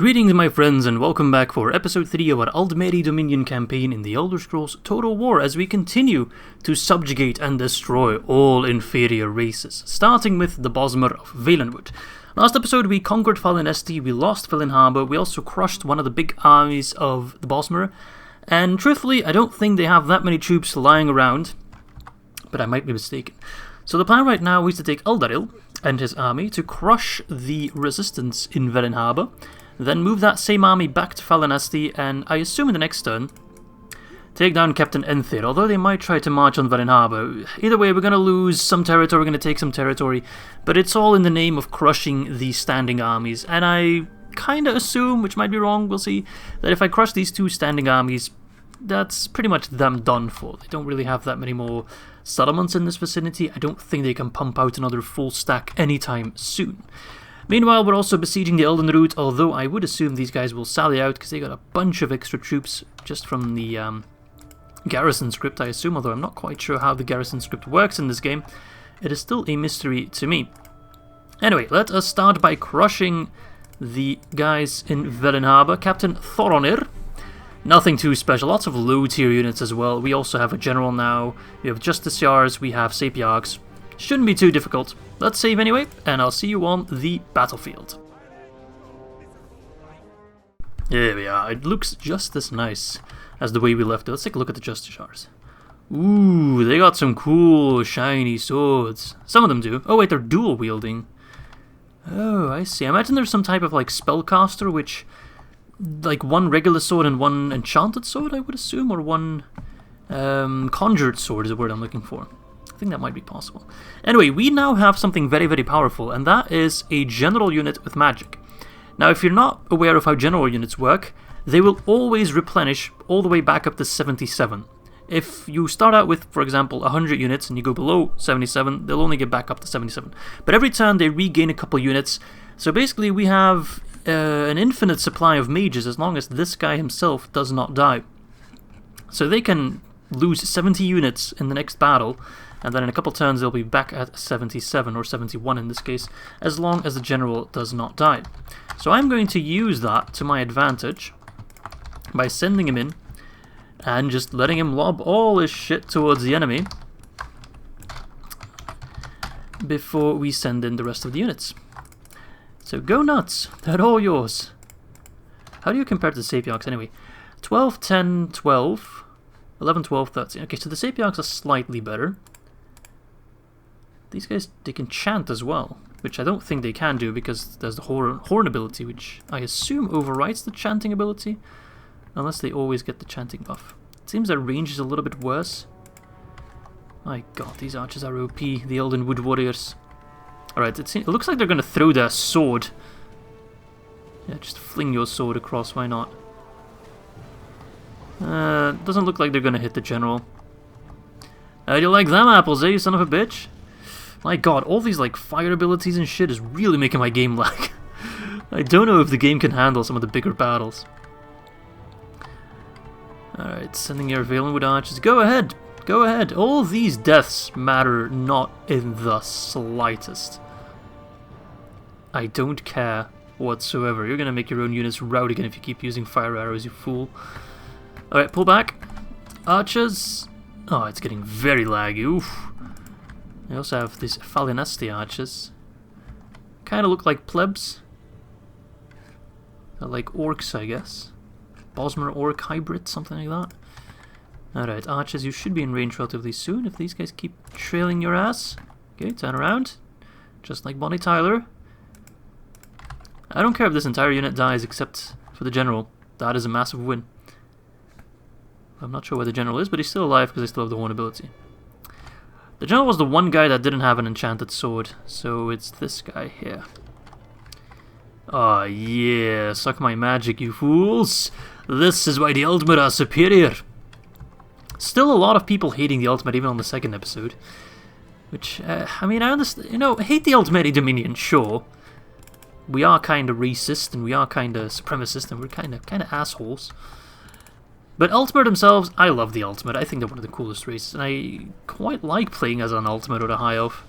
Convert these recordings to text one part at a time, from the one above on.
Greetings my friends and welcome back for episode 3 of our Aldmeri Dominion campaign in the Elder Scrolls Total War as we continue to subjugate and destroy all inferior races, starting with the Bosmer of Valenwood. Last episode we conquered Velen, we lost Velen Harbour, we also crushed one of the big armies of the Bosmer, and truthfully I don't think they have that many troops lying around, but I might be mistaken. So the plan right now is to take Eldaril and his army to crush the resistance in Velen Harbour, then move that same army back to Velen, and I assume in the next turn take down Captain Enthir, although they might try to march on Velen Harbour. Either way, we're going to lose some territory, we're going to take some territory, but it's all in the name of crushing these standing armies, and I kind of assume, which might be wrong, we'll see, that if I crush these two standing armies, that's pretty much them done for. They don't really have that many more settlements in this vicinity. I don't think they can pump out another full stack anytime soon. Meanwhile, we're also besieging the Elden Route, although I would assume these guys will sally out because they got a bunch of extra troops just from the garrison script, I assume, although I'm not quite sure how the garrison script works in this game. It is still a mystery to me. Anyway, let us start by crushing the guys in Velen Harbour. Captain Thoronir. Nothing too special, lots of low tier units as well. We also have a general now, we have Justiciars, we have Sapiarchs. Shouldn't be too difficult. Let's save anyway, and I'll see you on the battlefield. There we are. It looks just as nice as the way we left it. Let's take a look at the Justiciars. Ooh, they got some cool, shiny swords. Some of them do. Oh wait, they're dual wielding. Oh, I see. I imagine there's some type of like spellcaster, which, like one regular sword and one enchanted sword, I would assume, or one conjured sword is the word I'm looking for. I think that might be possible. Anyway, we now have something very, very powerful, and that is a general unit with magic. Now, if you're not aware of how general units work, they will always replenish all the way back up to 77. If you start out with, for example, 100 units and you go below 77, they'll only get back up to 77. But every turn they regain a couple units, so basically we have an infinite supply of mages as long as this guy himself does not die. So they can lose 70 units in the next battle, and then in a couple turns they'll be back at 77, or 71 in this case, as long as the general does not die. So I'm going to use that to my advantage by sending him in and just letting him lob all his shit towards the enemy before we send in the rest of the units. So go nuts, they're all yours. How do you compare to the Sapiarchs anyway? 12, 10, 12, 11, 12, 13. Okay, so the Sapiarchs are slightly better. These guys, they can chant as well, which I don't think they can do because there's the horn ability, which I assume overwrites the chanting ability, unless they always get the chanting buff. It seems their range is a little bit worse. My god, these archers are OP, the Elden Wood Warriors. Alright, it looks like they're going to throw their sword. Yeah, just fling your sword across, why not? Doesn't look like they're going to hit the general. You like them apples, eh, you son of a bitch? My god, all these like fire abilities and shit is really making my game lag. I don't know if the game can handle some of the bigger battles. Alright, sending your Valenwood archers. Go ahead! Go ahead! All these deaths matter not in the slightest. I don't care whatsoever. You're gonna make your own units rout again if you keep using fire arrows, you fool. Alright, pull back. Archers. Oh, it's getting very laggy. Oof. I also have these Velen archers. Kind of look like plebs. They're like orcs, I guess. Bosmer orc hybrid, something like that. Alright, archers, you should be in range relatively soon if these guys keep trailing your ass. Okay, turn around. Just like Bonnie Tyler. I don't care if this entire unit dies except for the general. That is a massive win. I'm not sure where the general is, but he's still alive because I still have the horn ability. The general was the one guy that didn't have an enchanted sword, so it's this guy here. Oh yeah, suck my magic, you fools! This is why the Aldmeri are superior! Still a lot of people hating the Aldmeri even on the second episode. Which, I mean, I understand, you know, I hate the Aldmeri Dominion, sure. We are kind of racist, and we are kind of supremacist, and we're kind of assholes. But Aldmeri themselves, I love the Aldmeri. I think they're one of the coolest races, and I quite like playing as an Aldmeri or a High Elf.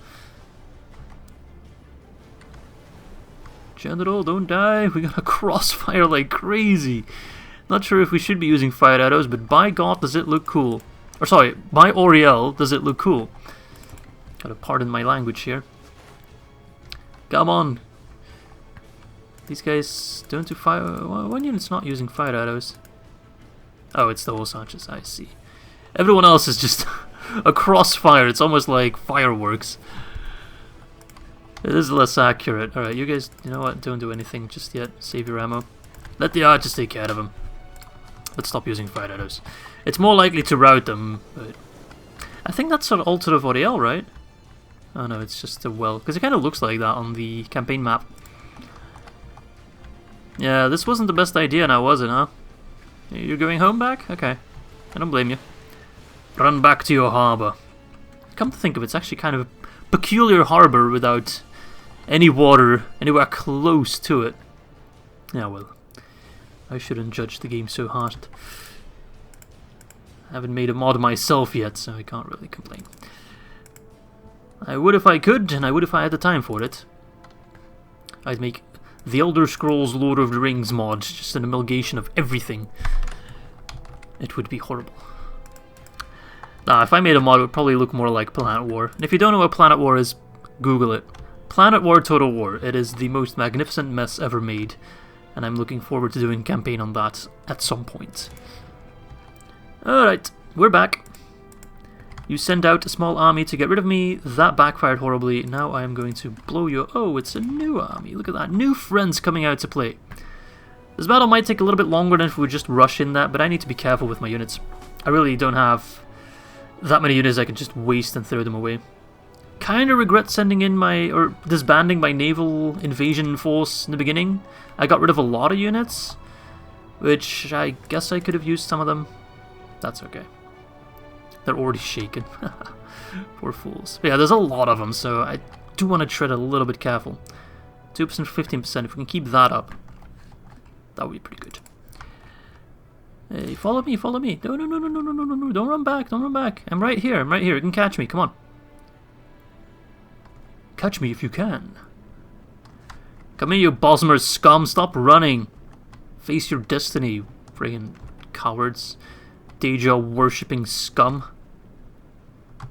General, don't die. We got a crossfire like crazy. Not sure if we should be using fire arrows, but by God, does it look cool. Or sorry, by Oriel, does it look cool. Gotta pardon my language here. Come on. These guys don't do fire. One unit's not using fire arrows. Oh, it's the horse archers, I see. Everyone else is just a crossfire. It's almost like fireworks. It is less accurate. Alright, you guys, you know what? Don't do anything just yet. Save your ammo. Let the archers take care of them. Let's stop using fire arrows. It's more likely to rout them, but... I think that's an altar of Oriel, right? Oh no, it's just a well. Because it kind of looks like that on the campaign map. Yeah, this wasn't the best idea now, was it, huh? You're going home back? Okay. I don't blame you. Run back to your harbour. Come to think of it, it's actually kind of a peculiar harbour without any water anywhere close to it. Yeah, well. I shouldn't judge the game so hard. I haven't made a mod myself yet, so I can't really complain. I would if I could, and I would if I had the time for it. I'd make the Elder Scrolls Lord of the Rings mod, just an amalgamation of everything. It would be horrible. Nah, if I made a mod, it would probably look more like Planet War. And if you don't know what Planet War is, Google it. Planet War Total War. It is the most magnificent mess ever made. And I'm looking forward to doing a campaign on that at some point. Alright, we're back. You send out a small army to get rid of me. That backfired horribly. Now I am going to blow you. Oh, it's a new army. Look at that. New friends coming out to play. This battle might take a little bit longer than if we just rush in that, but I need to be careful with my units. I really don't have that many units I can just waste and throw them away. Kinda regret sending in or disbanding my naval invasion force in the beginning. I got rid of a lot of units, which I guess I could have used some of them. That's okay. They're already shaken. Poor fools. But yeah, there's a lot of them, so I do want to tread a little bit careful. 2%, 15%. If we can keep that up, that would be pretty good. Hey, follow me, follow me. No, no, no, no, no, no, no, no, no. Don't run back, don't run back. I'm right here, I'm right here. You can catch me, come on. Catch me if you can. Come here, you Bosmer scum. Stop running. Face your destiny, friggin' cowards. Deja worshipping scum.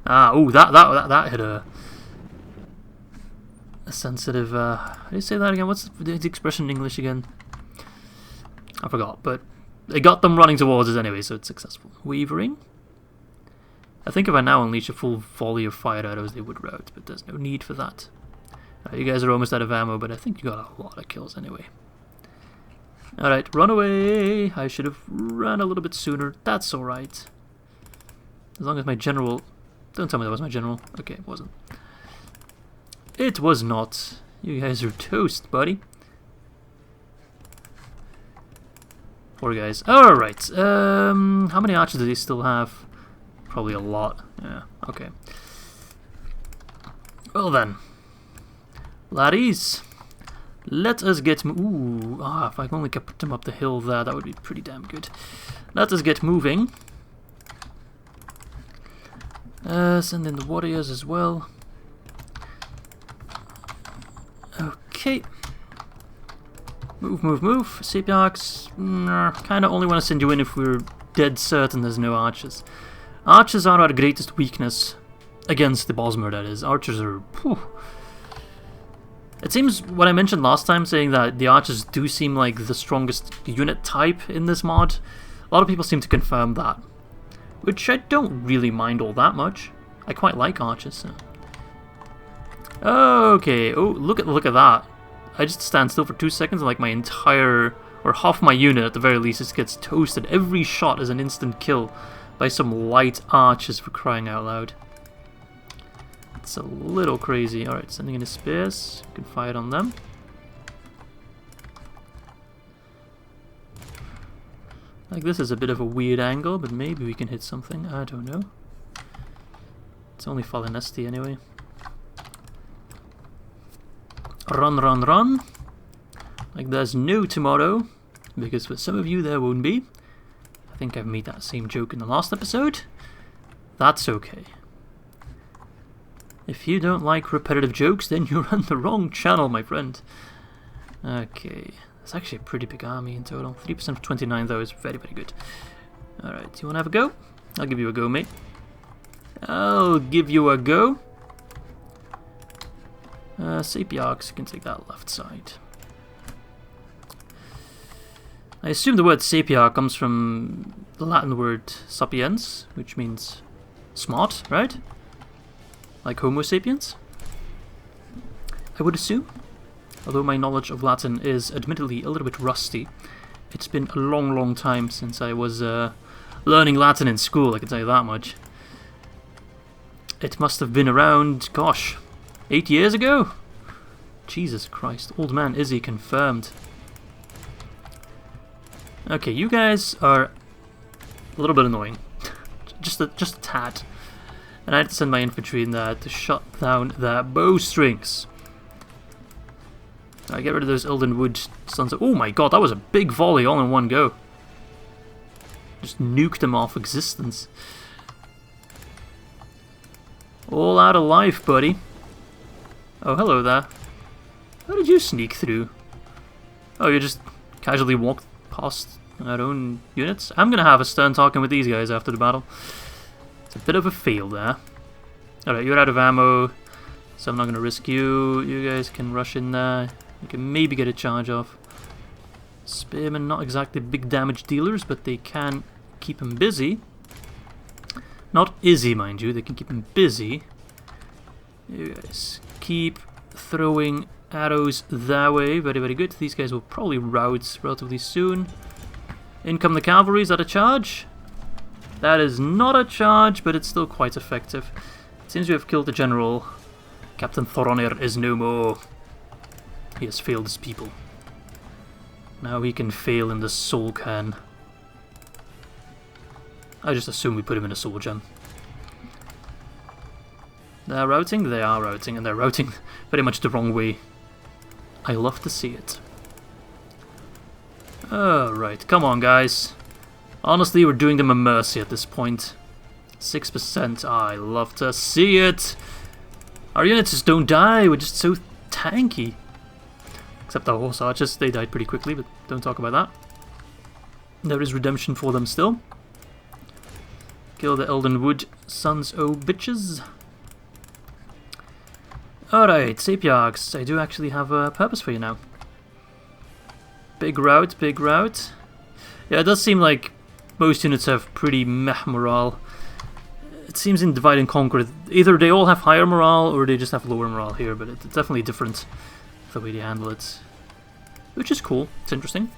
Ah, ooh, that hit a sensitive. How do you say that again? What's the expression in English again? I forgot, but it got them running towards us anyway, so it's successful. Weavering. I think if I now unleash a full volley of fire arrows, they would rout, but there's no need for that. You guys are almost out of ammo, but I think you got a lot of kills anyway. Alright, run away! I should have run a little bit sooner. That's alright. As long as my general... Don't tell me that was my general. Okay, it wasn't. It was not. You guys are toast, buddy. Poor guys. Alright, how many archers do they still have? Probably a lot. Yeah, okay. Well then. Laddies. Let us get... Ooh, if I only could put them up the hill there, that would be pretty damn good. Let us get moving. Send in the warriors as well. Okay. Move, move, move. Sapiarchs, kind of only want to send you in if we're dead certain there's no archers. Archers are our greatest weakness. Against the Bosmer, that is. Archers are... Whew. It seems, what I mentioned last time, saying that the archers do seem like the strongest unit type in this mod, a lot of people seem to confirm that. Which I don't really mind all that much. I quite like archers, so. Okay, oh, look at that. I just stand still for 2 seconds and like my entire, or half my unit at the very least, just gets toasted. Every shot is an instant kill by some light archers, for crying out loud. It's a little crazy. Alright, sending in the spears. You can fire on them. Like, this is a bit of a weird angle, but maybe we can hit something. I don't know. It's only Falinesti anyway. Run, run, run. Like there's no tomorrow. Because for some of you there won't be. I think I've made that same joke in the last episode. That's okay. If you don't like repetitive jokes, then you're on the wrong channel, my friend. Okay, it's actually a pretty big army in total. 3% of 29 though is very, very good. Alright, you wanna have a go? I'll give you a go, mate. I'll give you a go. Sapiarchs, you can take that left side. I assume the word sapiarch comes from the Latin word sapiens, which means smart, right? Like Homo sapiens? I would assume. Although my knowledge of Latin is admittedly a little bit rusty. It's been a long, long time since I was learning Latin in school, I can tell you that much. It must have been around, gosh, 8 years ago? Jesus Christ, old man Izzy confirmed. Okay, you guys are a little bit annoying. just a tad. And I had to send my infantry in there to shut down their bowstrings. Alright, get rid of those Eldenwood sons. Oh my god, that was a big volley all in one go. Just nuked them off existence. All out of life, buddy. Oh, hello there. How did you sneak through? Oh, you just casually walked past our own units? I'm gonna have a stern talking with these guys after the battle. It's a bit of a fail there. Alright, you're out of ammo, so I'm not gonna risk you. You guys can rush in there. You can maybe get a charge off. Spearmen, not exactly big damage dealers, but they can keep him busy. Not Izzy, mind you, they can keep him busy. You guys keep throwing arrows that way. Very, very good. These guys will probably rout relatively soon. In come the cavalry. Is that a charge? That is not a charge, but it's still quite effective. It seems we have killed the general. Captain Thoronir is no more. He has failed his people. Now he can fail in the soul can. I just assume we put him in a soul gem. They're routing? They are routing, and they're routing very much the wrong way. I love to see it. Alright, come on guys. Honestly, we're doing them a mercy at this point. 6%, I love to see it. Our units just don't die, we're just so tanky. Except our horse archers, they died pretty quickly, but don't talk about that. There is redemption for them still. Kill the Eldenwood sons, oh bitches. Alright, Sapiarchs, I do actually have a purpose for you now. Big rout, big rout. Yeah, it does seem like most units have pretty meh morale. It seems in Divide and Conquer, either they all have higher morale or they just have lower morale here, but it's definitely different the way they handle it. Which is cool, it's interesting.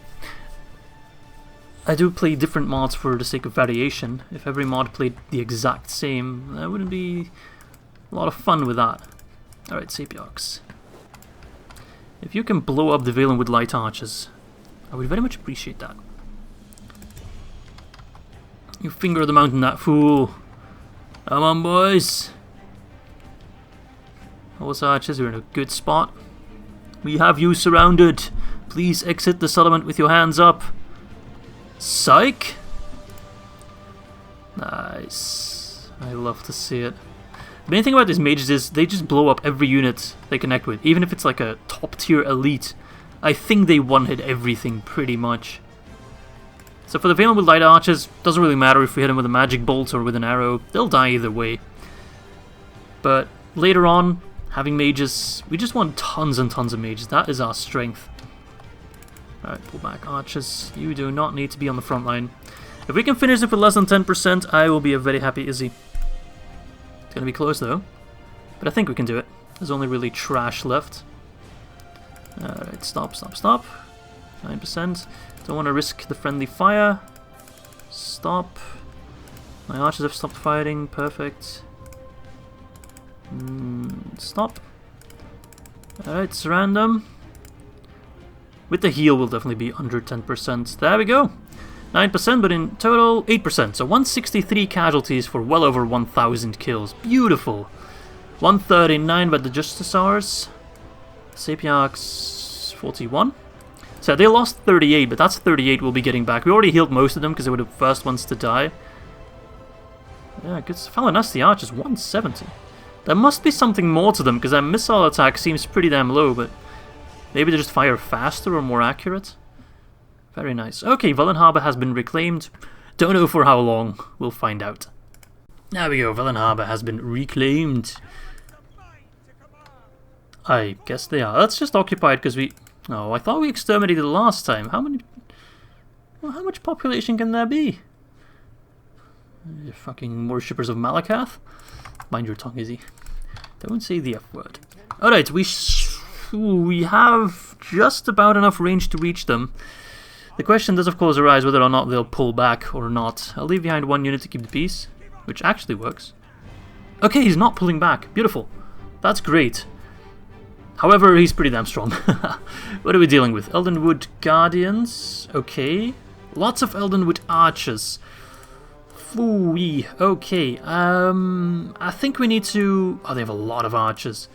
I do play different mods for the sake of variation. If every mod played the exact same, that wouldn't be a lot of fun with that. Alright, Sapiarchs. If you can blow up the Velen with light archers, I would very much appreciate that. You finger the mountain, that fool. Come on, boys. Horse archers, you're in a good spot. We have you surrounded. Please exit the settlement with your hands up. Psych! Nice. I love to see it. The main thing about these mages is they just blow up every unit they connect with. Even if it's like a top tier elite. I think they one-hit everything pretty much. So for the Velen with light archers, doesn't really matter if we hit them with a magic bolt or with an arrow. They'll die either way. But later on, having mages, we just want tons and tons of mages. That is our strength. Alright, pull back archers. You do not need to be on the front line. If we can finish it for less than 10%, I will be a very happy Izzy. It's gonna be close though. But I think we can do it. There's only really trash left. Alright, stop, stop, stop. 9%. Don't want to risk the friendly fire. Stop. My archers have stopped fighting. Perfect. Stop. Alright, surround them. With the heal, we'll definitely be under 10%. There we go. 9%, but in total, 8%. So 163 casualties for well over 1,000 kills. Beautiful. 139 by the Justiciars. Sapiarchs, 41. So they lost 38, but that's 38 we'll be getting back. We already healed most of them because they were the first ones to die. Yeah, good. Falanasti Archers, 170. There must be something more to them because their missile attack seems pretty damn low, but Maybe they just fire faster or more accurate. Very nice. Okay, Velen Harbour has been reclaimed. Don't know for how long. We'll find out. There we go. Velen Harbour has been reclaimed. I guess they are. That's just occupied because we... Oh, I thought we exterminated last time. How many... Well, how much population can there be? You fucking worshippers of Malakath. Mind your tongue, Izzy. Don't say the F word. Alright, we have just about enough range to reach them. The question does of course arise whether or not they'll pull back or not. I'll leave behind 1 unit to keep the peace, which actually works. Okay, he's not pulling back. Beautiful. That's great. However, he's pretty damn strong. What are we dealing with? Eldenwood Guardians. Okay. Lots of Eldenwood Archers. Fooey. Okay. I think we need to... Oh, they have a lot of archers.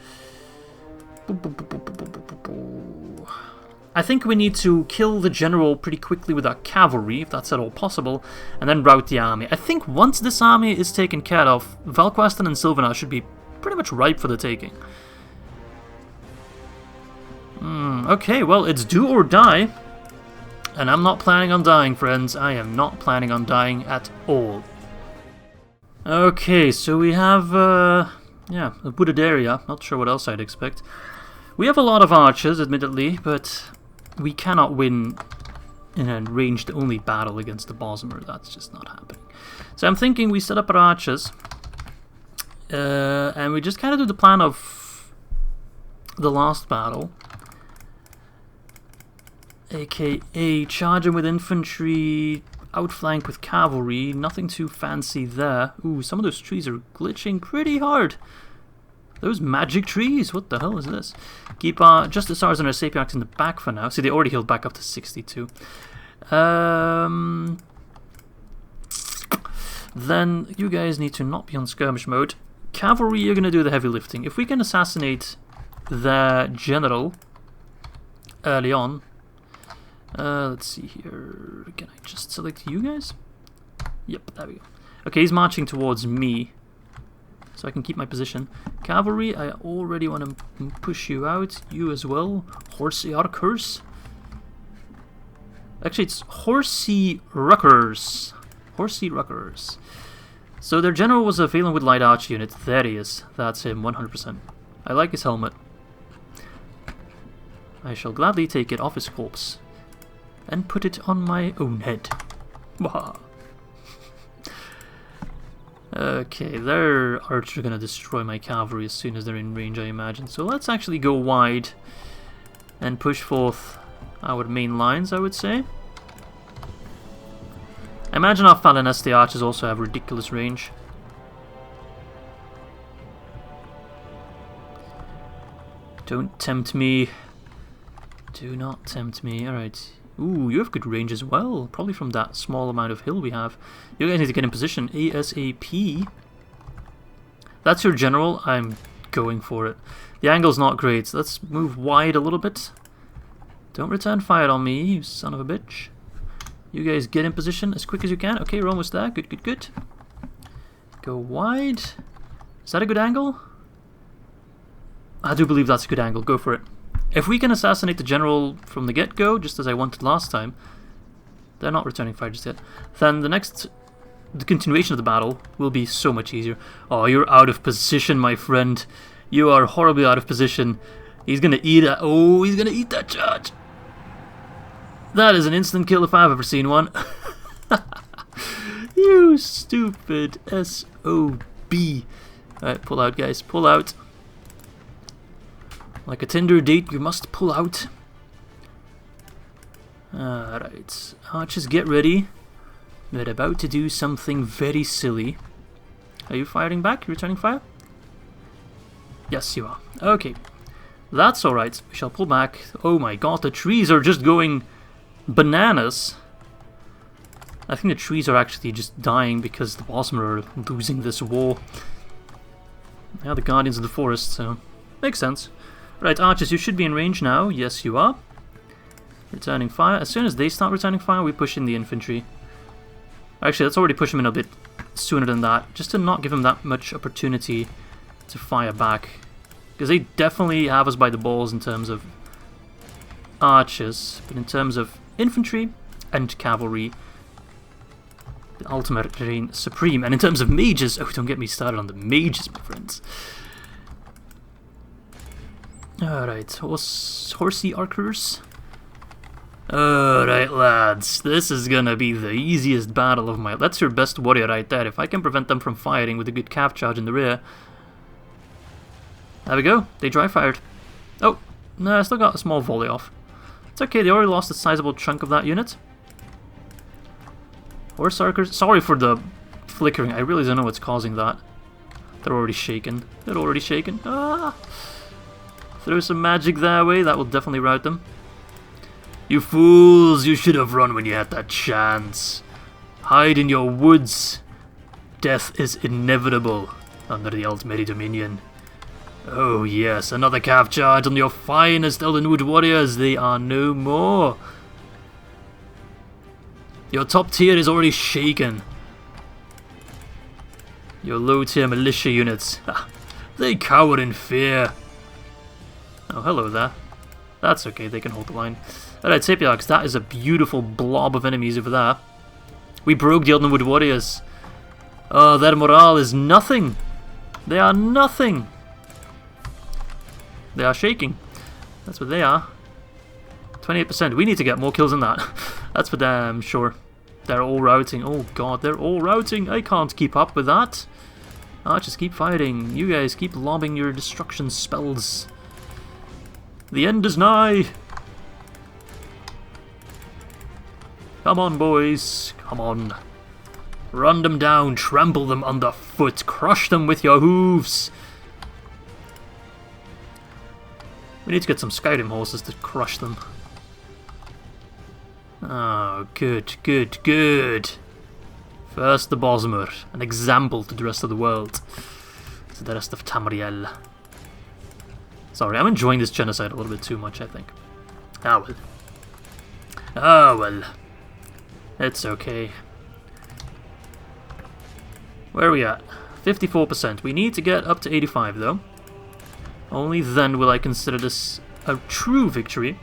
I think we need to kill the general pretty quickly with our cavalry, if that's at all possible, and then rout the army. I think once this army is taken care of, Valquastan and Silvenar should be pretty much ripe for the taking. Okay, well, it's do or die. And I'm not planning on dying, friends. I am not planning on dying at all. Okay, so we have, yeah, a wooded area. Not sure what else I'd expect. We have a lot of archers, admittedly, but we cannot win in a ranged-only battle against the Bosmer. That's just not happening. So I'm thinking we set up our archers, and we just kind of do the plan of the last battle. AKA charge him with infantry, outflank with cavalry, nothing too fancy there. Ooh, some of those trees are glitching pretty hard. Those magic trees, what the hell is this? Keep our Justiciars and our Sapiacs in the back for now. See, they already healed back up to 62. Then you guys need to not be on skirmish mode. Cavalry, you're going to do the heavy lifting. If we can assassinate their general early on. Let's see here. Can I just select you guys? Yep, there we go. Okay, he's marching towards me, so I can keep my position. Cavalry, I already want to push you out. You as well. Horsey Archers. Actually, it's Horsey Ruckers. Horsey Ruckers. So their general was a Velen with light archer unit. There he is. That's him, 100%. I like his helmet. I shall gladly take it off his corpse and put it on my own head. Okay, their archers are going to destroy my cavalry as soon as they're in range, I imagine. So let's actually go wide and push forth our main lines, I would say. I imagine our Falanesti archers also have ridiculous range. Don't tempt me. Do not tempt me. Alright. Ooh, you have good range as well. Probably from that small amount of hill we have. You guys need to get in position ASAP. That's your general. I'm going for it. The angle's not great. Let's move wide a little bit. Don't return fire on me, you son of a bitch. You guys get in position as quick as you can. Okay, we're almost there. Good, good, good. Go wide. Is that a good angle? I do believe that's a good angle. Go for it. If we can assassinate the general from the get-go, just as I wanted last time, they're not returning fire just yet, then the continuation of the battle will be so much easier. Oh, you're out of position, my friend. You are horribly out of position. He's gonna eat it. Oh, he's gonna eat that charge. That is an instant kill if I've ever seen one. You stupid S.O.B. Alright, pull out, guys. Pull out. Like a Tinder date, you must pull out. Alright. Archers, get ready. We're about to do something very silly. Are you firing back? You returning fire? Yes, you are. Okay. That's alright. We shall pull back. Oh my god, the trees are just going bananas. I think the trees are actually just dying because the Bosmer are losing this war. They are the guardians of the forest, so makes sense. Right, archers, you should be in range now. Yes, you are. Returning fire. As soon as they start returning fire, we push in the infantry. Actually, let's already push them in a bit sooner than that, just to not give them that much opportunity to fire back. Because they definitely have us by the balls in terms of archers, but in terms of infantry and cavalry, the Aldmeri reign supreme. And in terms of mages, oh, don't get me started on the mages, my friends. Alright, horsey archers. Alright, lads, this is gonna be the easiest battle of my... That's your best warrior right there. If I can prevent them from firing with a good cav charge in the rear. There we go, they dry fired. Oh, no, I still got a small volley off. It's okay, they already lost a sizable chunk of that unit. Horse archers, sorry for the flickering, I really don't know what's causing that. They're already shaken. They're already shaken. Ah! Throw some magic that way, that will definitely rout them. You fools, you should have run when you had that chance. Hide in your woods. Death is inevitable under the Aldmeri Dominion. Oh yes, another cav charge on your finest Elvenwood warriors. They are no more. Your top tier is already shaken. Your low tier militia units, they cower in fear. Oh, hello there. That's okay, they can hold the line. Alright, Sapiarchs, that is a beautiful blob of enemies over there. We broke the Elvenwood warriors. Oh, their morale is nothing. They are nothing. They are shaking. That's what they are. 28%. We need to get more kills than that. That's for damn sure. They're all routing. Oh god, they're all routing. I can't keep up with that. Archers, keep fighting. You guys keep lobbing your destruction spells. The end is nigh. Come on, boys. Come on. Run them down. Trample them underfoot. Crush them with your hooves. We need to get some Skyrim horses to crush them. Oh, good, good, good. First the Bosmer, an example to the rest of the world. To the rest of Tamriel. Sorry, I'm enjoying this genocide a little bit too much, I think. Ah well. Ah well. It's okay. Where are we at? 54%. We need to get up to 85 though. Only then will I consider this a true victory.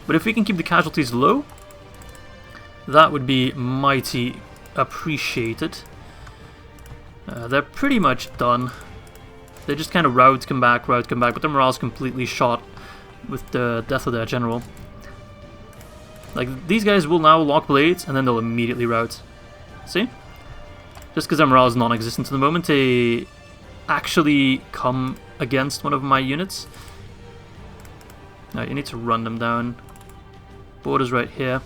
But if we can keep the casualties low, that would be mighty appreciated. They're pretty much done. They just kind of rout, come back, but their morale's completely shot with the death of their general. Like, these guys will now lock blades, and then they'll immediately rout. See? Just because their morale is non-existent at the moment, they actually come against one of my units. Now you need to run them down. Border's right here.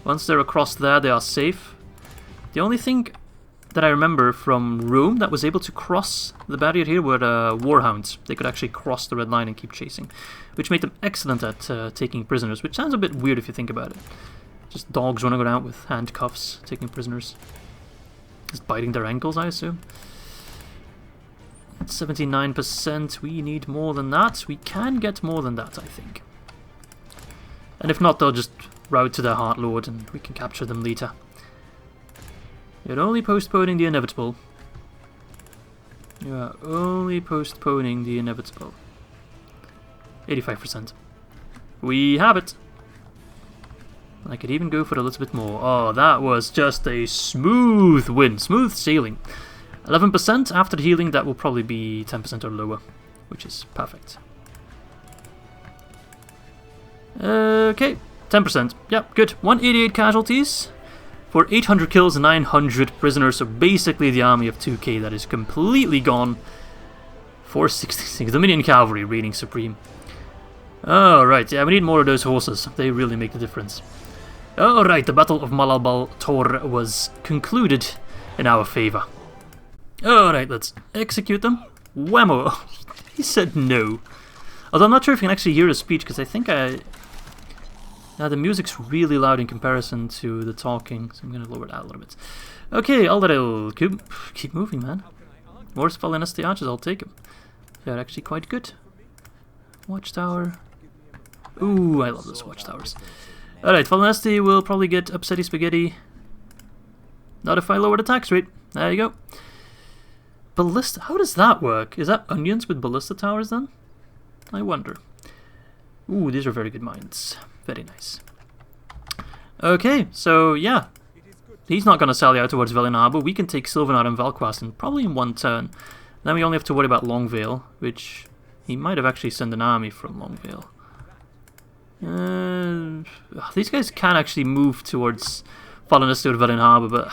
Once they're across there, they are safe. The only thing that I remember from Rome that was able to cross the barrier here were warhounds. They could actually cross the red line and keep chasing, which made them excellent at taking prisoners, which sounds a bit weird if you think about it. Just dogs running around with handcuffs, taking prisoners. Just biting their ankles, I assume. 79%, we need more than that. We can get more than that, I think. And if not, they'll just rout to their Heart Lord and we can capture them later. You're only postponing the inevitable. You are only postponing the inevitable. 85%. We have it. I could even go for a little bit more. Oh, that was just a smooth win. Smooth sailing. 11% after healing, that will probably be 10% or lower, which is perfect. Okay, 10%. Yep, good. 188 casualties for 800 kills and 900 prisoners, so basically the army of 2k that is completely gone. 466, Dominion Cavalry reigning supreme. Alright, yeah, we need more of those horses. They really make the difference. Alright, the Battle of Malabal Tor was concluded in our favour. Alright, let's execute them. Whammo! He said no. Although I'm not sure if you can actually hear his speech, because I think the music's really loud in comparison to the talking, so I'm going to lower that a little bit. Okay, Aldmeri, keep moving, man. More Velen archers, I'll take them. They're actually quite good. Watchtower. Ooh, I love those watchtowers. Alright, Velen will probably get upsetty spaghetti. Not if I lower the tax rate. There you go. Ballista, how does that work? Is that onions with ballista towers then? I wonder. Ooh, these are very good mines. Very nice. Okay, so yeah. He's not going to sally out towards Velen Harbour. We can take Silvenar and Valquastan probably in one turn. Then we only have to worry about Longvale, which he might have actually sent an army from Longvale. These guys can actually move towards Fallen or Velen Harbour, but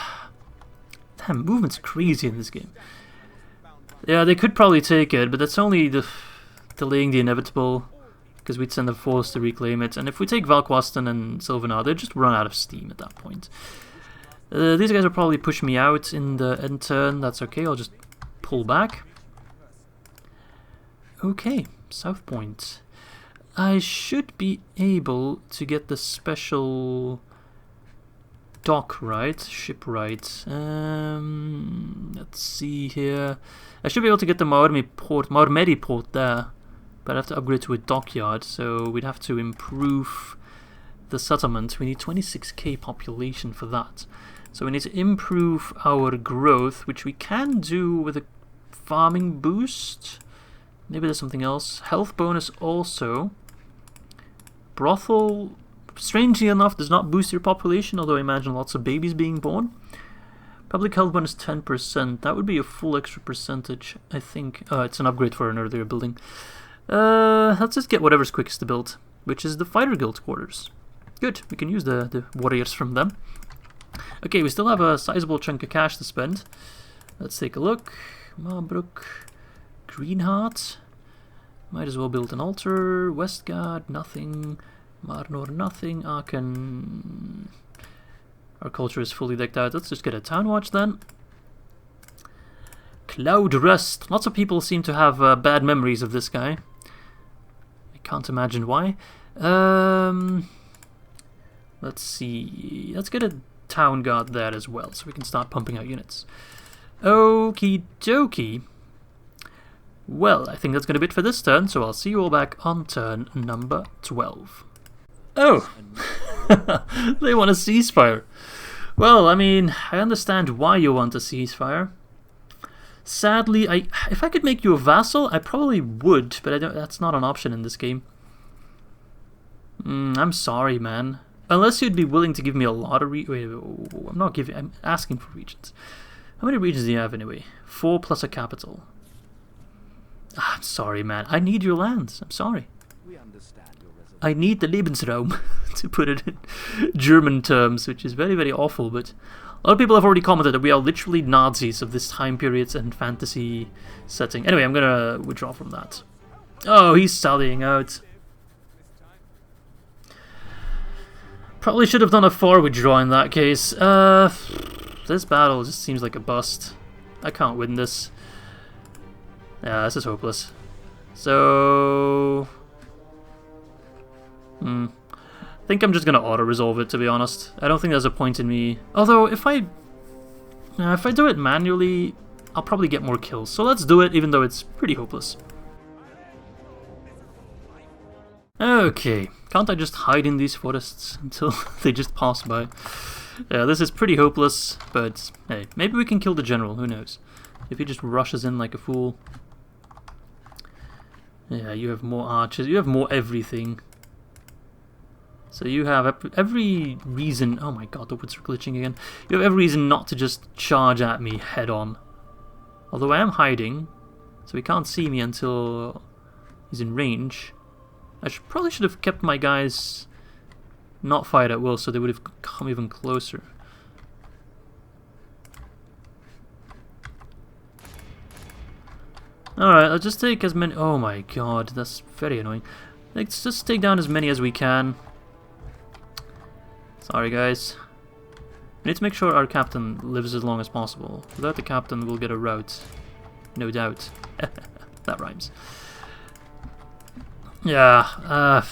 damn, movement's crazy in this game. Yeah, they could probably take it, but that's only delaying the inevitable, because we'd send a force to reclaim it. And if we take Valquastan and Silvenar, they'd just run out of steam at that point. These guys will probably push me out in the end turn. That's okay, I'll just pull back. Okay, South Point. I should be able to get the special dock right, ship right. Let's see here. I should be able to get the Marmeri port there, but I have to upgrade to a dockyard, so we'd have to improve the settlement. We need 26k population for that. So we need to improve our growth, which we can do with a farming boost. Maybe there's something else. Health bonus also. Brothel, strangely enough, does not boost your population, although I imagine lots of babies being born. Public health bonus 10%. That would be a full extra percentage, I think. It's an upgrade for an earlier building. Let's just get whatever's quickest to build, which is the Fighter Guild quarters. Good, we can use the warriors from them. Okay, we still have a sizable chunk of cash to spend. Let's take a look. Marbrook, Greenheart. Might as well build an altar. Westgard, nothing. Marnor, nothing. Aachen. Our culture is fully decked out. Let's just get a town watch then. Cloud Rust. Lots of people seem to have bad memories of this guy. I can't imagine why. Let's see. Let's get a town guard there as well, so we can start pumping out units. Okie dokie. Well, I think that's going to be it for this turn, so I'll see you all back on turn number 12. Oh! They want a ceasefire. Well, I mean, I understand why you want a ceasefire. Sadly, if I could make you a vassal, I probably would, but that's not an option in this game. I'm sorry, man. Unless you'd be willing to give me a lot of I'm asking for regions. How many regions do you have anyway? 4 plus a capital. I'm sorry, man. I need your lands. I'm sorry. We understand your reservation. I need the Lebensraum, to put it in German terms, which is very, very awful, but a lot of people have already commented that we are literally Nazis of this time period and fantasy setting. Anyway, I'm gonna withdraw from that. Oh, he's sallying out. Probably should have done a 4 withdraw in that case. This battle just seems like a bust. I can't win this. Yeah, this is hopeless. So... I think I'm just gonna auto-resolve it, to be honest. I don't think there's a point in me... Although, if I do it manually, I'll probably get more kills. So let's do it, even though it's pretty hopeless. Okay, can't I just hide in these forests until they just pass by? Yeah, this is pretty hopeless, but hey, maybe we can kill the general, who knows? If he just rushes in like a fool. Yeah, you have more archers, you have more everything. So you have every reason... Oh my god, the woods are glitching again. You have every reason not to just charge at me head on. Although I am hiding, so he can't see me until he's in range. I probably should have kept my guys not fired at will, so they would have come even closer. Alright, let's just take as many... Oh my god, that's very annoying. Let's just take down as many as we can. Sorry guys. We need to make sure our captain lives as long as possible. Without the captain, we'll get a rout. No doubt. That rhymes. Yeah,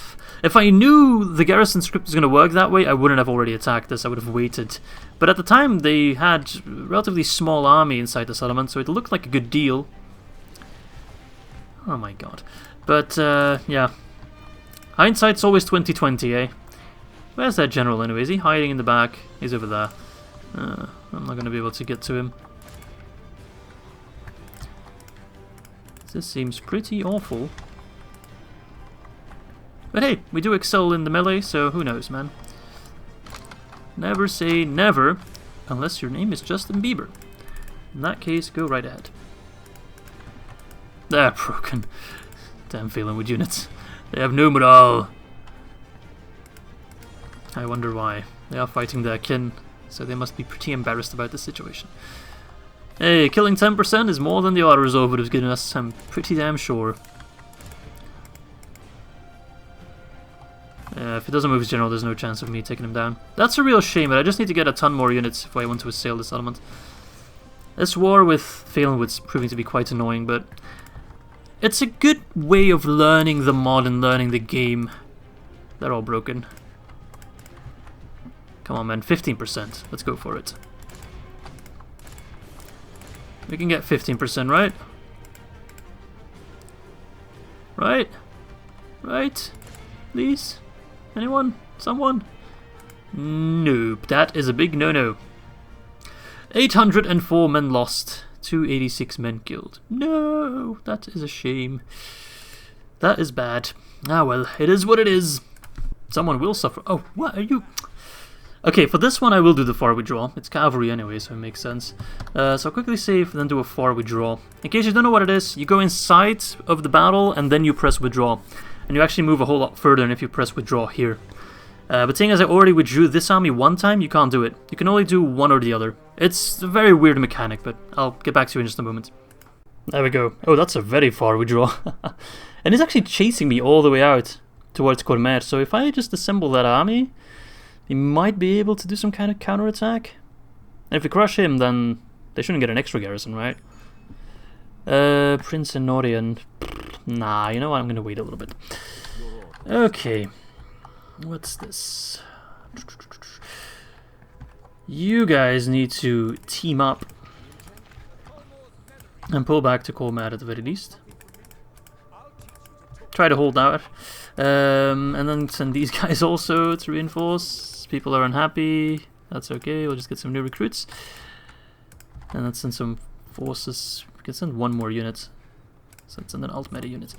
if I knew the garrison script was going to work that way, I wouldn't have already attacked this, I would have waited. But at the time, they had a relatively small army inside the settlement, so it looked like a good deal. Oh my god. But, yeah. Hindsight's always 20/20, eh? Where's that general anyway? Is he hiding in the back? He's over there. I'm not going to be able to get to him. This seems pretty awful. But hey, we do excel in the melee, so who knows, man. Never say never, unless your name is Justin Bieber. In that case, go right ahead. They're broken. Damn Velen with units. They have no morale. I wonder why. They are fighting their kin, so they must be pretty embarrassed about the situation. Hey, killing 10% is more than the auto resolve would have given us, I'm pretty damn sure. If it doesn't move his general, there's no chance of me taking him down. That's a real shame, but I just need to get a ton more units if I want to assail this settlement. This war with Valenwood's proving to be quite annoying, but it's a good way of learning the mod and learning the game. They're all broken. Come on, man, 15%. Let's go for it. We can get 15%, right? Right? Right? Please? Anyone? Someone? Nope, that is a big no-no. 804 men lost, 286 men killed. No, that is a shame. That is bad. Ah well, it is what it is. Someone will suffer. Oh, what are you? Okay, for this one I will do the far withdraw. It's cavalry anyway, so it makes sense. So I'll quickly save, then do a far withdraw. In case you don't know what it is, you go inside of the battle and then you press withdraw. And you actually move a whole lot further than if you press withdraw here. But seeing as I already withdrew this army one time, you can't do it. You can only do one or the other. It's a very weird mechanic, but I'll get back to you in just a moment. There we go. Oh, that's a very far withdraw. And he's actually chasing me all the way out towards Cormer, so if I just assemble that army, he might be able to do some kind of counterattack. And if we crush him, then they shouldn't get an extra garrison, right? Prince Enorian. Nah, you know what? I'm gonna wait a little bit. Okay. What's this? You guys need to team up and pull back to Colmar at the very least. Try to hold out. And then send these guys also to reinforce. People are unhappy. That's okay. We'll just get some new recruits. And let's send some forces. We can send one more unit. So let's send an Aldmeri unit.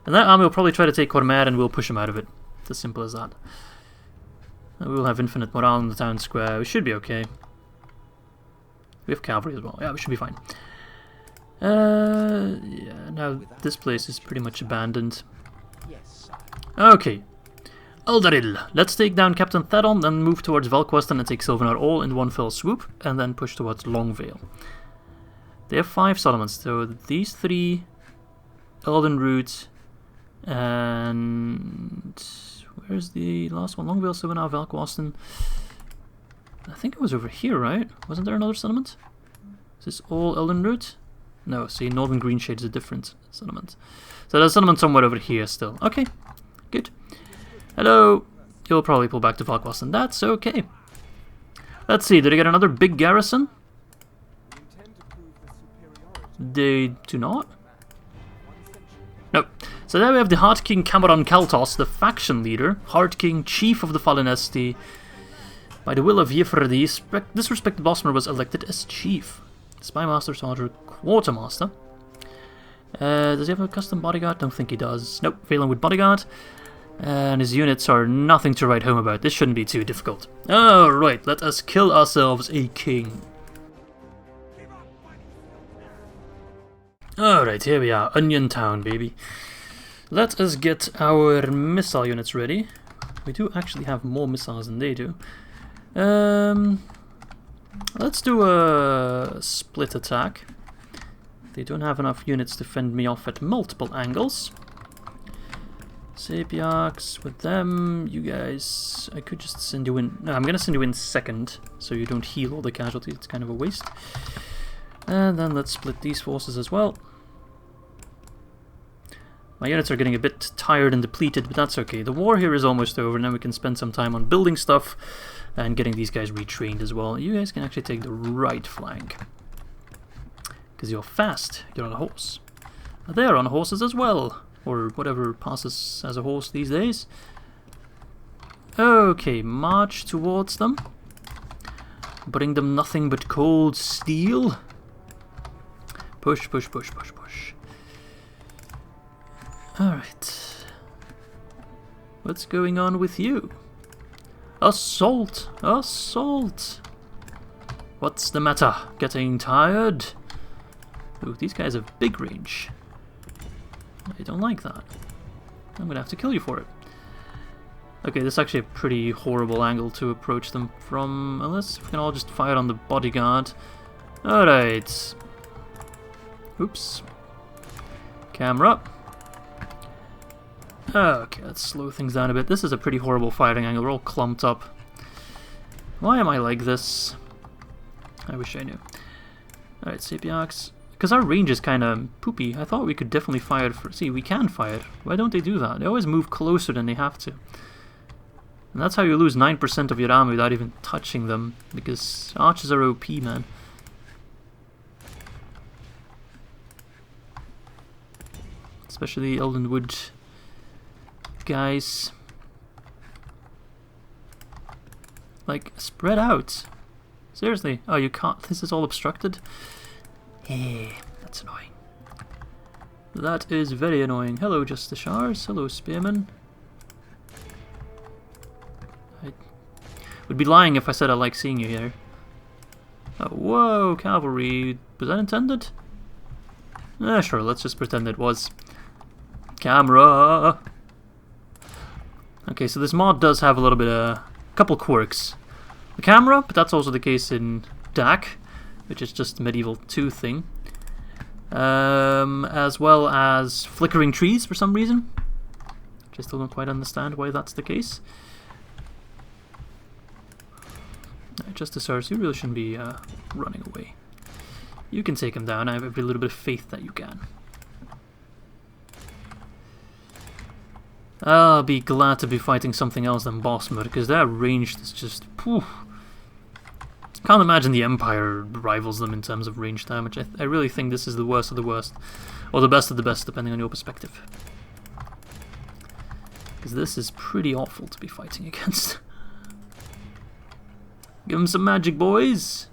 And that army will probably try to take Cormer and we'll push him out of it. It's as simple as that. And we will have infinite morale in the town square. We should be okay. We have cavalry as well. Yeah, we should be fine. Yeah, now this place is pretty much abandoned. Okay. Aldaril. Let's take down Captain Theron, then move towards Valqueston and take Silvenar all in one fell swoop, and then push towards Longvale. They have 5 settlements, so these 3, Eldenroot, and where's the last one? Longvale, Silvenar, Valqueston. I think it was over here, right? Wasn't there another settlement? Is this all Eldenroot? No, see, Northern Greenshade is a different settlement. So there's a settlement somewhere over here still. Okay, good. Hello. You'll probably pull back to Valqueston. That's okay. Let's see, did I get another big garrison? They do not? Nope. So there we have the Hart-King Cameron Kaltos, the faction leader. Hart-King, chief of the Fallen Esti. By the will of Yifr, this respected bossman was elected as chief. Spymaster, soldier, quartermaster. Does he have a custom bodyguard? Don't think he does. Nope, Velen with bodyguard. And his units are nothing to write home about. This shouldn't be too difficult. Alright, let us kill ourselves a king. Alright, here we are. Onion Town, baby. Let us get our missile units ready. We do actually have more missiles than they do. Let's do a split attack. They don't have enough units to fend me off at multiple angles. Sapiarchs with them. You guys, I could just send you in. No, I'm gonna send you in second, so you don't heal all the casualties. It's kind of a waste. And then let's split these forces as well. My units are getting a bit tired and depleted, but that's okay. The war here is almost over, and then we can spend some time on building stuff and getting these guys retrained as well. You guys can actually take the right flank, because you're fast. You're on a horse. They're on horses as well, or whatever passes as a horse these days. Okay, march towards them. Bring them nothing but cold steel. Push, push, push, push, push. Alright. What's going on with you? Assault! Assault! What's the matter? Getting tired? Ooh, these guys have big range. I don't like that. I'm gonna have to kill you for it. Okay, this is actually a pretty horrible angle to approach them from, unless we can all just fire on the bodyguard. Alright. Oops. Camera. Okay, let's slow things down a bit. This is a pretty horrible firing angle. We're all clumped up. Why am I like this? I wish I knew. Alright, Sapiax. Because our range is kind of poopy. I thought we could definitely fire for... See, we can fire. Why don't they do that? They always move closer than they have to. And that's how you lose 9% of your army without even touching them. Because archers are OP, man. Especially Eldenwood guys. Like, spread out. Seriously. Oh, you can't. This is all obstructed? Eh, that's annoying. That is very annoying. Hello, Justiciars. Hello, Spearmen. I would be lying if I said I like seeing you here. Oh, whoa, cavalry. Was that intended? Sure, let's just pretend it was. Camera! Okay, so this mod does have a little bit of... couple quirks. The camera, but that's also the case in DAC, which is just a medieval 2 thing. As well as flickering trees for some reason. Which I still don't quite understand why that's the case. Justiciars, you really shouldn't be running away. You can take him down. I have every little bit of faith that you can. I'll be glad to be fighting something else than boss mode, because their range is just... Poof. Can't imagine the Empire rivals them in terms of range damage. I really think this is the worst of the worst. Or the best of the best, depending on your perspective. Because this is pretty awful to be fighting against. Give them some magic, boys!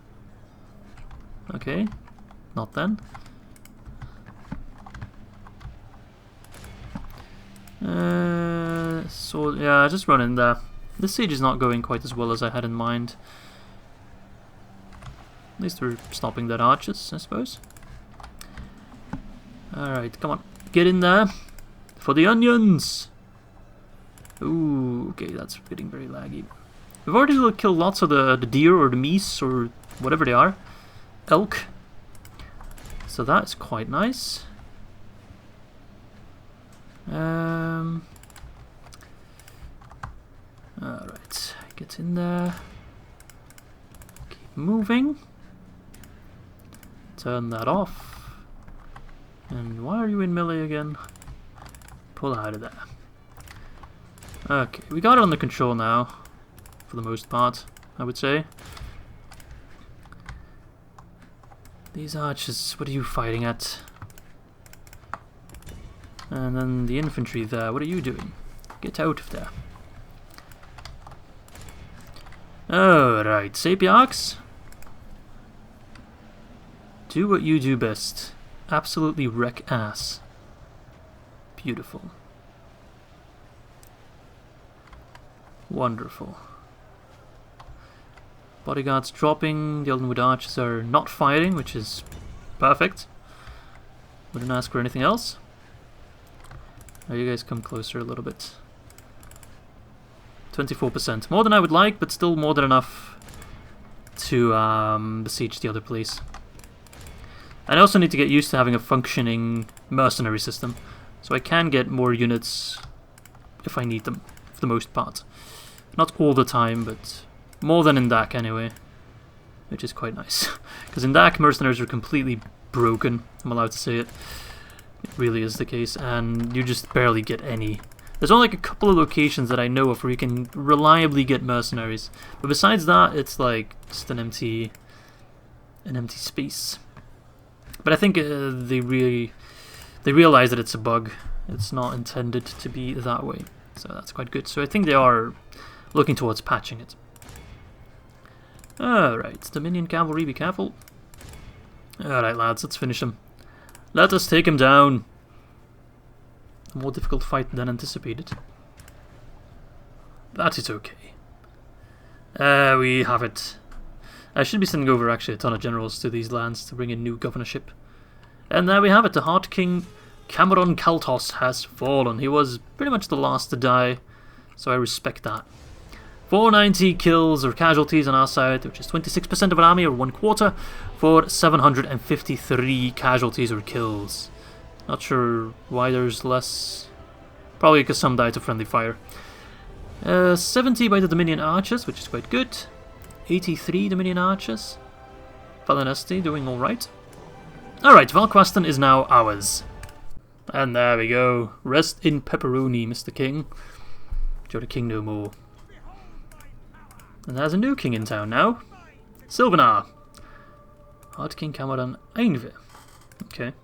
Okay. Not then. So yeah, just run in there. This siege is not going quite as well as I had in mind. At least we're stopping their archers, I suppose. Alright, come on. Get in there. For the onions! Ooh, okay, that's getting very laggy. We've already killed lots of the deer or the meese or whatever they are. Elk. So that's quite nice. Alright, get in there. Keep moving. Turn that off. And why are you in melee again? Pull out of there. Okay, we got it under control now. For the most part, I would say. These archers, what are you fighting at? And then the infantry there, what are you doing? Get out of there. Alright, Sapiax. Do what you do best. Absolutely wreck ass. Beautiful. Wonderful. Bodyguards dropping, the Eldenwood archers are not firing, which is perfect. Wouldn't ask for anything else. Now you guys come closer a little bit. 24%. More than I would like, but still more than enough to besiege the other place. I also need to get used to having a functioning mercenary system, so I can get more units if I need them, for the most part. Not all the time, but more than in DAC anyway, which is quite nice. Because in DAC, mercenaries are completely broken, I'm allowed to say it. It really is the case, and you just barely get any. There's only like a couple of locations that I know of where you can reliably get mercenaries, but besides that, it's like just an empty space. But I think they realize that it's a bug. It's not intended to be that way, so that's quite good. So I think they are looking towards patching it. Alright, Dominion Cavalry, be careful. Alright lads, let's finish him. Let us take him down. A more difficult fight than anticipated. That is okay. We have it. I should be sending over actually a ton of generals to these lands to bring in new governorship. And there we have it. The Hart-King Cameron Kaltos has fallen. He was pretty much the last to die, so I respect that. 490 kills or casualties on our side, which is 26% of an army, or 1/4, for 753 casualties or kills. Not sure why there's less. Probably because some died to friendly fire. 70 by the Dominion Archers, which is quite good. 83 Dominion Archers. Velen doing alright. Alright, Valquastan is now ours. And there we go. Rest in pepperoni, Mr. King. You're the king no more. And there's a new king in town now. Silvenar. Hart-King Cameron Einve. Okay.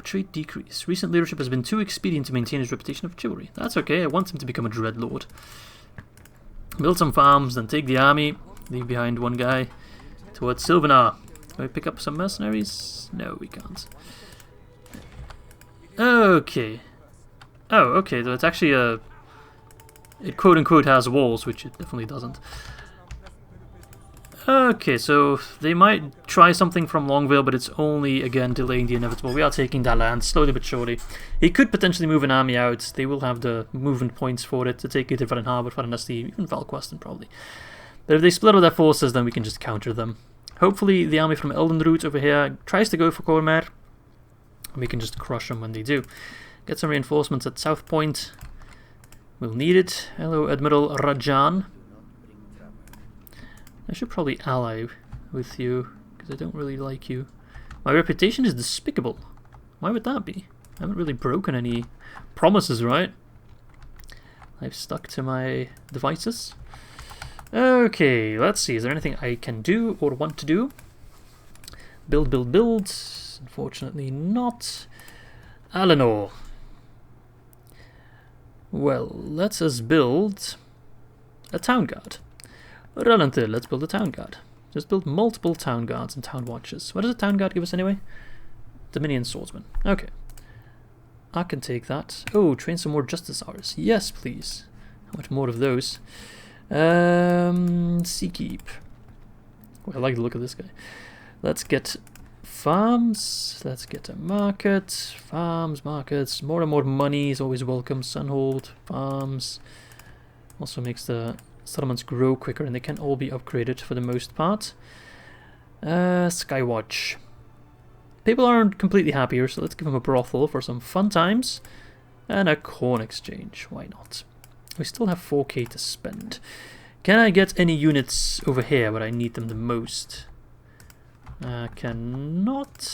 Trait decrease. Recent leadership has been too expedient to maintain his reputation of chivalry. That's okay, I want him to become a dreadlord. Build some farms, then take the army. Leave behind one guy. Towards Silvenar. Can we pick up some mercenaries? No, we can't. Okay. Oh, okay, though it's actually a... It quote-unquote has walls, which it definitely doesn't. Okay, so they might try something from Longvale, but it's only, again, delaying the inevitable. We are taking that land, slowly but surely. He could potentially move an army out. They will have the movement points for it to take either Velen Harbour, Velen, even Valquastan, probably. But if they split up their forces, then we can just counter them. Hopefully the army from Eldenroot over here tries to go for Cormer, and we can just crush them when they do. Get some reinforcements at South Point. We'll need it. Hello, Admiral Rajan. I should probably ally with you, because I don't really like you. My reputation is despicable. Why would that be? I haven't really broken any promises, right? I've stuck to my devices. Okay, let's see. Is there anything I can do or want to do? Build, build, build. Unfortunately not. Alenor. Well, let us build a town guard. Relentil, let's build a town guard. Just build multiple town guards and town watches. What does a town guard give us anyway? Dominion swordsman. Okay. I can take that. Oh, train some more justice hours. Yes, please. How much more of those? Sea keep. Oh, I like the look of this guy. Let's get farms. Let's get a market. Farms, markets. More and more money is always welcome. Sunhold, farms. Also makes the settlements grow quicker, and they can all be upgraded for the most part. Skywatch. People aren't completely happy here, so let's give them a brothel for some fun times. And a corn exchange. Why not? We still have 4k to spend. Can I get any units over here where I need them the most? Cannot.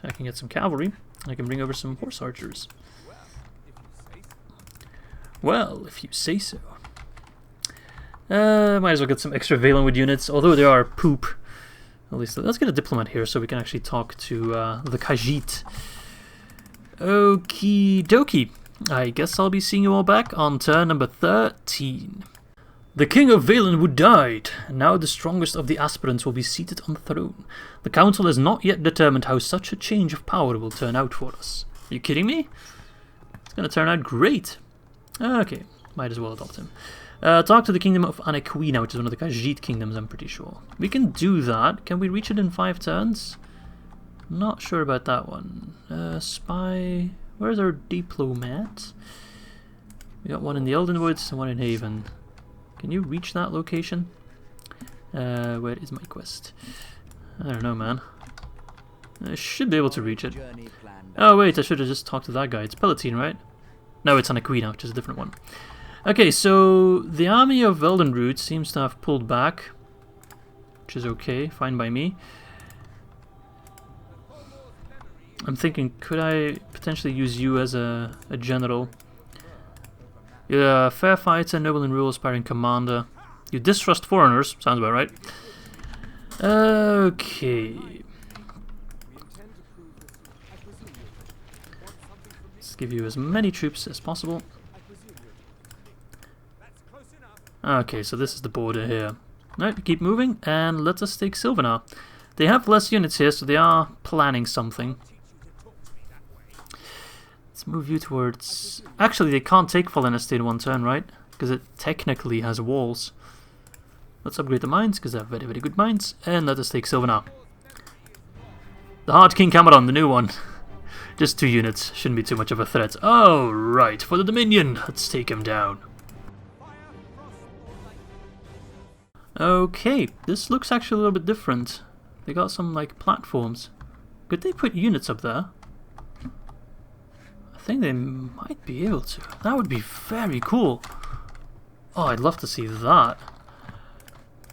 I can get some cavalry. I can bring over some horse archers. Well, if you say so. Might as well get some extra Velen with units, although they are poop. At least let's get a diplomat here so we can actually talk to the Khajiit. Okie dokie. I guess I'll be seeing you all back on turn number 13. The King of Velen died, and now the strongest of the aspirants will be seated on the throne. The council has not yet determined how such a change of power will turn out for us. Are you kidding me? It's gonna turn out great. Okay, might as well adopt him. Talk to the Kingdom of Anaquina, which is one of the Khajiit kingdoms, I'm pretty sure. We can do that. Can we reach it in 5 turns? Not sure about that one. Spy... Where's our diplomat? We got one in the Elden Woods and one in Haven. Can you reach that location? Where is my quest? I don't know, man. I should be able to reach it. Oh wait, I should have just talked to that guy. It's Palatine, right? No, it's Anaquina, which is a different one. Okay, so the army of Eldenroot seems to have pulled back, which is okay, fine by me. I'm thinking, could I potentially use you as a general? Yeah, fair fighter, noble in rule, aspiring commander. You distrust foreigners, sounds about right. Okay. Let's give you as many troops as possible. Okay, so this is the border here. Alright, keep moving, and let us take Silvenar. They have less units here, so they are planning something. Let's Let's move you towards... Actually, they can't take Velen in one turn, right? Because it technically has walls. Let's upgrade the mines, because they have very, very good mines. And let us take Silvenar. The Hart-King Cameron, the new one. Just 2 units, shouldn't be too much of a threat. Oh, right, for the Dominion. Let's take him down. Okay, this looks actually a little bit different. They got some, like, platforms. Could they put units up there? I think they might be able to. That would be very cool. Oh, I'd love to see that.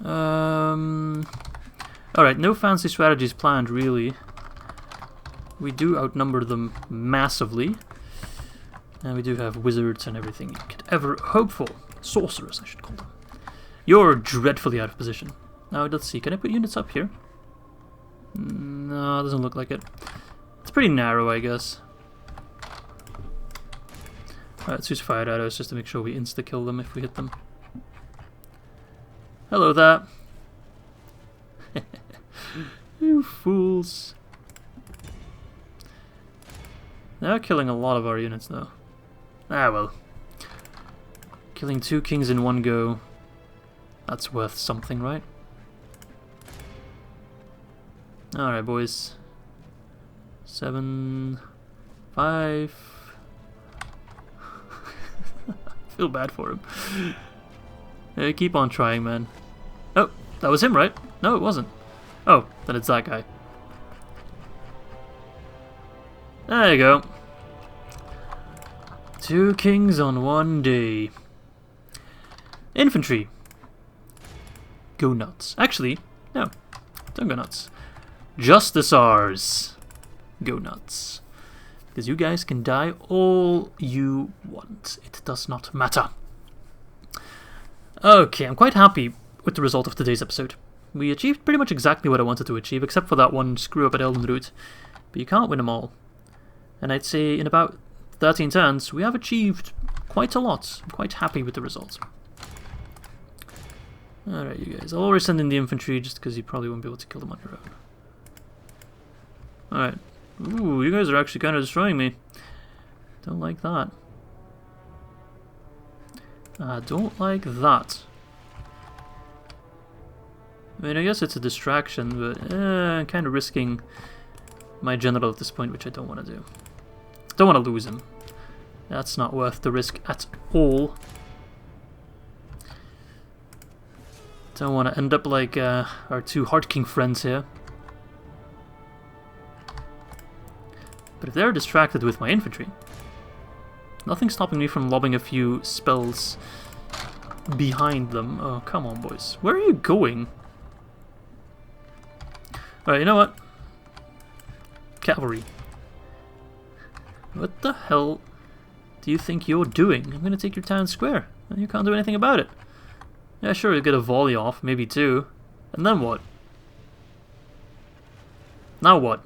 Alright, no fancy strategies planned, really. We do outnumber them massively. And we do have wizards and everything you could ever hope for. Sorcerers, I should call them. You're dreadfully out of position. Now, let's see. Can I put units up here? No, doesn't look like it. It's pretty narrow, I guess. Alright, let's use fire arrows just to make sure we insta-kill them if we hit them. Hello there. You fools. They're killing a lot of our units, though. Ah, well. Killing 2 kings in one go. That's worth something, right? Alright, boys. 7... 5... Feel bad for him. Yeah, keep on trying, man. Oh, that was him, right? No, it wasn't. Oh, then it's that guy. There you go. 2 kings on one day. Infantry. Go nuts. Actually, no. Don't go nuts. Justicars. Go nuts. Because you guys can die all you want. It does not matter. Okay, I'm quite happy with the result of today's episode. We achieved pretty much exactly what I wanted to achieve, except for that one screw up at Eldenroot. But you can't win them all. And I'd say in about 13 turns, we have achieved quite a lot. I'm quite happy with the result. Alright, you guys. I'll always send in the infantry just because you probably won't be able to kill them on your own. Alright. Ooh, you guys are actually kind of destroying me. Don't like that. Don't like that. I mean, I guess it's a distraction, but I'm kind of risking my general at this point, which I don't want to do. Don't want to lose him. That's not worth the risk at all. Don't want to end up like our 2 Hart-King friends here. But if they're distracted with my infantry, nothing's stopping me from lobbing a few spells behind them. Oh, come on, boys. Where are you going? Alright, you know what? Cavalry. What the hell do you think you're doing? I'm gonna take your town square, and you can't do anything about it. Yeah, sure, you'll get a volley off, maybe 2. And then what? Now what?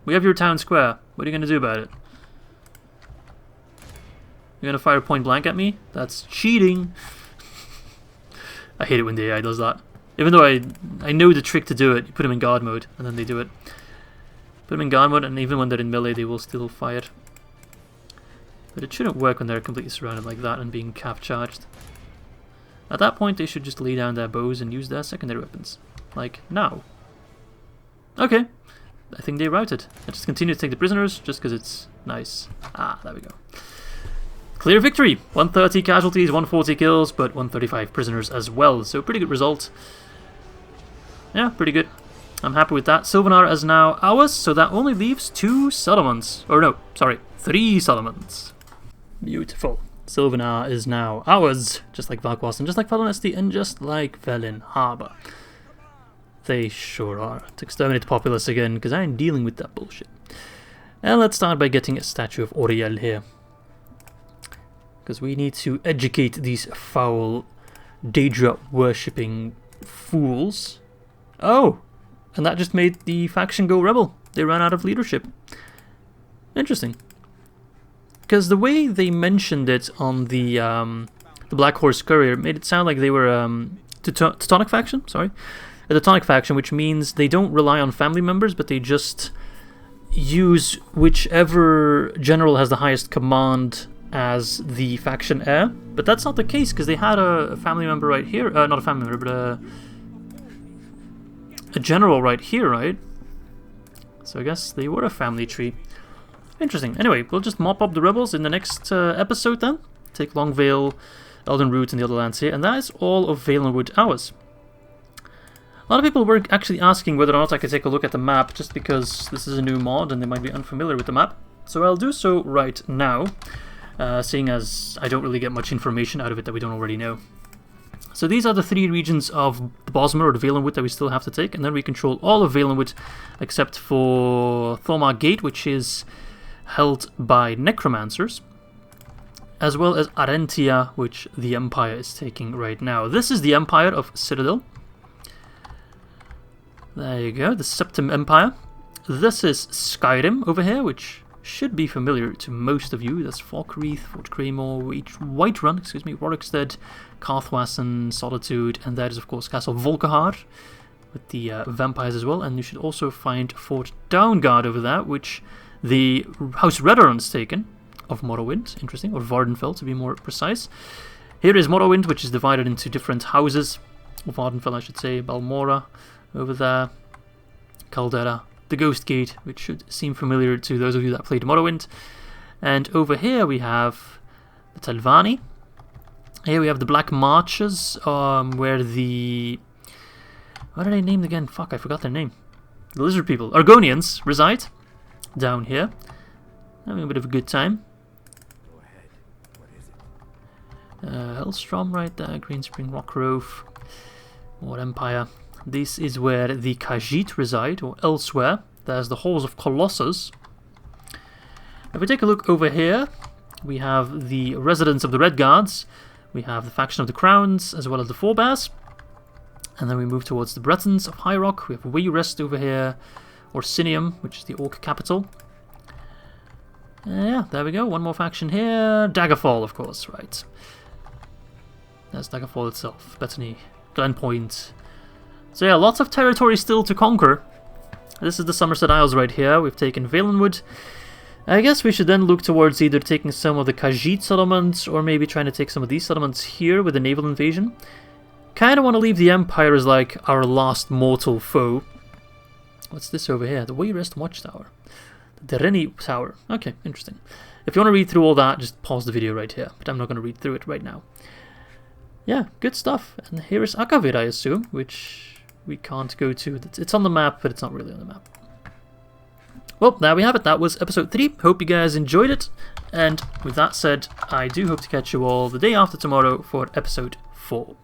We have your town square. What are you going to do about it? You're going to fire point blank at me? That's cheating. I hate it when the AI does that. Even though I know the trick to do it. You put them in guard mode, and then they do it. Put them in guard mode, and even when they're in melee, they will still fire. But it shouldn't work when they're completely surrounded like that and being cap charged. At that point, they should just lay down their bows and use their secondary weapons. Like, now. Okay. I think they routed. I just continue to take the prisoners, just because it's nice. Ah, there we go. Clear victory! 130 casualties, 140 kills, but 135 prisoners as well. So pretty good result. Yeah, pretty good. I'm happy with that. Silvenar is now ours, so that only leaves 2 settlements. Or no, sorry, 3 settlements. Beautiful. Silvenar is now ours, just like Valkwas, and just like Velen, and just like Velen Harbour. They sure are. To exterminate the populace again, because I'm dealing with that bullshit. And let's start by getting a statue of Oriel here. Because we need to educate these foul Daedra worshipping fools. Oh! And that just made the faction go rebel. They ran out of leadership. Interesting. Because the way they mentioned it on the Black Horse Courier made it sound like they were Teutonic faction, sorry. A Teutonic faction, which means they don't rely on family members, but they just use whichever general has the highest command as the faction heir, but that's not the case because they had a family member right here. Not a family member, but a general right here, right? So I guess they were a family tree. Interesting. Anyway, we'll just mop up the rebels in the next episode then. Take Longvale, Elden Root, and the other lands here, and that is all of Valenwood ours. A lot of people were actually asking whether or not I could take a look at the map, just because this is a new mod and they might be unfamiliar with the map. So I'll do so right now, seeing as I don't really get much information out of it that we don't already know. So these are the 3 regions of the Bosmer, or the Valenwood, that we still have to take, and then we control all of Valenwood except for Thormar Gate, which is held by necromancers, as well as Arentia, which the Empire is taking right now. This is the Empire of Citadel. There you go, the Septim Empire. This is Skyrim over here, which should be familiar to most of you. That's Falkreath, Fort Claymore, Whiterun, Rorikstead, Carthwassen, Solitude, and that is of course Castle Volkehar, with the vampires as well. And you should also find Fort Downguard over there, which the House Redorn's taken, of Morrowind, interesting, or Vardenfell to be more precise. Here is Morrowind, which is divided into different houses, or Vardenfell I should say, Balmora over there, Caldera, the Ghost Gate, which should seem familiar to those of you that played Morrowind. And over here we have the Telvanni. Here we have the Black Marches, where the... what are they named again? Fuck, I forgot their name. The lizard people, Argonians, reside down here. Having a bit of a good time. Go ahead. What is it? Hellstrom right there, Greenspring, Rockgrove, more Empire. This is where the Khajiit reside, or elsewhere. There's the Halls of Colossus. If we take a look over here, we have the residence of the Red Guards. We have the faction of the Crowns, as well as the Forebears. And then we move towards the Bretons of High Rock. We have Wayrest over here, Orsinium, which is the Orc capital. Yeah, there we go. One more faction here. Daggerfall, of course, right. There's Daggerfall itself. Bethany, Glenpoint. So yeah, lots of territory still to conquer. This is the Somerset Isles right here. We've taken Valenwood. I guess we should then look towards either taking some of the Khajiit settlements, or maybe trying to take some of these settlements here with a naval invasion. Kind of want to leave the Empire as like our last mortal foe. What's this over here? The Wayrest Watchtower. The Dereni Tower. Okay, interesting. If you want to read through all that, just pause the video right here. But I'm not going to read through it right now. Yeah, good stuff. And here is Akavir, I assume, which we can't go to. It's on the map, but it's not really on the map. Well, there we have it. That was episode 3. Hope you guys enjoyed it. And with that said, I do hope to catch you all the day after tomorrow for episode 4.